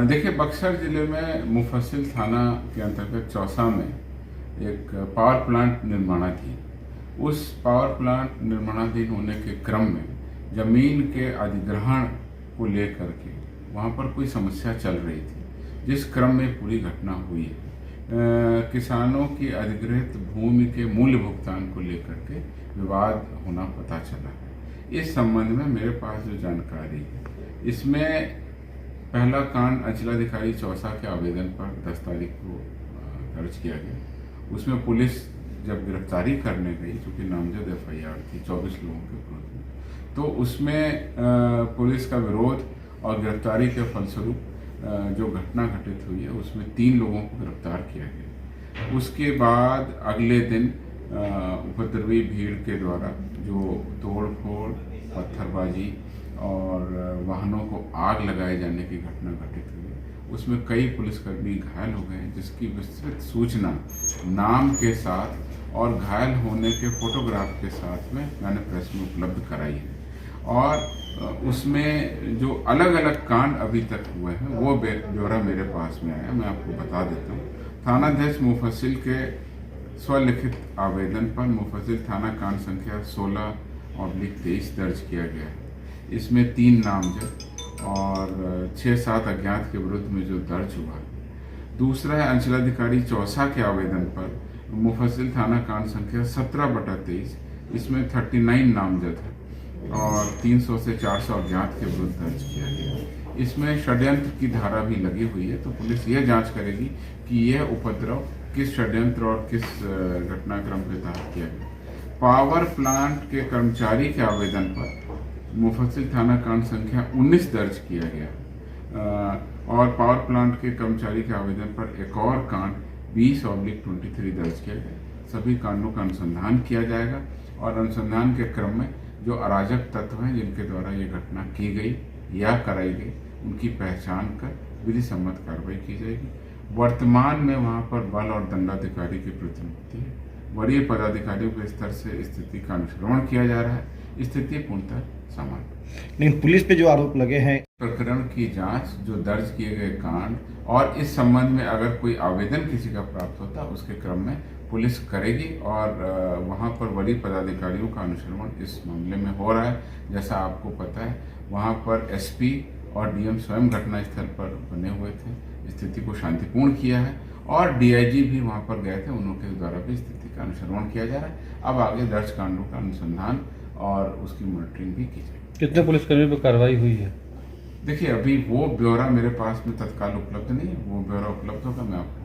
देखिए, बक्सर ज़िले में मुफस्सिल थाना के अंतर्गत चौसा में एक पावर प्लांट निर्माणाधीन। उस पावर प्लांट निर्माणाधीन होने के क्रम में ज़मीन के अधिग्रहण को लेकर के वहाँ पर कोई समस्या चल रही थी, जिस क्रम में पूरी घटना हुई है। किसानों की अधिग्रहित भूमि के मूल्य भुगतान को लेकर के विवाद होना पता चला है। इस संबंध में मेरे पास जो जानकारी है, इसमें पहला कांड अंचलाधिकारी चौसा के आवेदन पर 10 तारीख को दर्ज किया गया। उसमें पुलिस जब गिरफ्तारी करने गई, चूँकि नामजद FIR थी 24 लोगों के विरोध में, तो उसमें पुलिस का विरोध और गिरफ्तारी के फलस्वरूप जो घटना घटित हुई है उसमें 3 लोगों को गिरफ्तार किया गया। उसके बाद अगले दिन उपद्रवी भीड़ के द्वारा जो तोड़ फोड़, पत्थरबाजी और वाहनों को आग लगाए जाने की घटना घटित हुई, उसमें कई पुलिसकर्मी घायल हो गए, जिसकी विस्तृत सूचना नाम के साथ और घायल होने के फोटोग्राफ के साथ में मैंने प्रेस में उपलब्ध कराई है। और उसमें जो अलग अलग कांड अभी तक हुए हैं वो ब्यौरा मेरे पास में आया, मैं आपको बता देता हूँ। थानाध्यक्ष मुफस्सिल के स्वलिखित आवेदन पर मुफस्सिल थाना कांड संख्या 16/23 दर्ज किया गया है। इसमें 3 नामजद और 6-7 अज्ञात के विरुद्ध में जो दर्ज हुआ है। दूसरा है अंचलाधिकारी चौसा के आवेदन पर मुफस्सिल थाना कांड संख्या 17/23, इसमें 39 नामजद है और 300 से 400 अज्ञात के विरुद्ध दर्ज किया गया। इसमें षड्यंत्र की धारा भी लगी हुई है, तो पुलिस यह जांच करेगी कि यह उपद्रव किस षड्यंत्र और किस घटनाक्रम के तहत किया गया। पावर प्लांट के कर्मचारी के आवेदन पर मुफस्सिल थाना कांड संख्या 19 दर्ज किया गया और पावर प्लांट के कर्मचारी के आवेदन पर एक और कांड 20/23 दर्ज किया गया। सभी कांडों का अनुसंधान किया जाएगा और अनुसंधान के क्रम में जो अराजक तत्व हैं जिनके द्वारा ये घटना की गई या कराई गई, उनकी पहचान कर विधि सम्मत कार्रवाई की जाएगी। वर्तमान में वहाँ पर बल और दंडाधिकारी की प्रतिनियुक्ति है। वरीय पदाधिकारियों के स्तर से स्थिति का अनुश्रवण किया जा रहा है। स्थिति पूर्णतः सामान्य। लेकिन पुलिस पे जो आरोप लगे हैं, प्रकरण की जांच, जो दर्ज किए गए कांड और इस संबंध में अगर कोई आवेदन किसी का प्राप्त होता है उसके क्रम में पुलिस करेगी और वहाँ पर वरीय पदाधिकारियों का अनुश्रवण इस मामले में हो रहा है। जैसा आपको पता है, वहाँ पर SP और DM स्वयं घटनास्थल पर बने हुए थे, स्थिति को शांतिपूर्ण किया है और DIG भी वहाँ पर गए थे, उनके द्वारा भी स्थिति का अनुश्रवण किया जा रहा है। अब आगे दर्ज कांडों का अनुसंधान और उसकी मॉनिटरिंग भी की जाएगी। कितने पुलिसकर्मियों पर कार्रवाई हुई है? देखिए, अभी वो ब्यौरा मेरे पास में तत्काल उपलब्ध नहीं है, वो ब्यौरा उपलब्ध होगा मैं आपको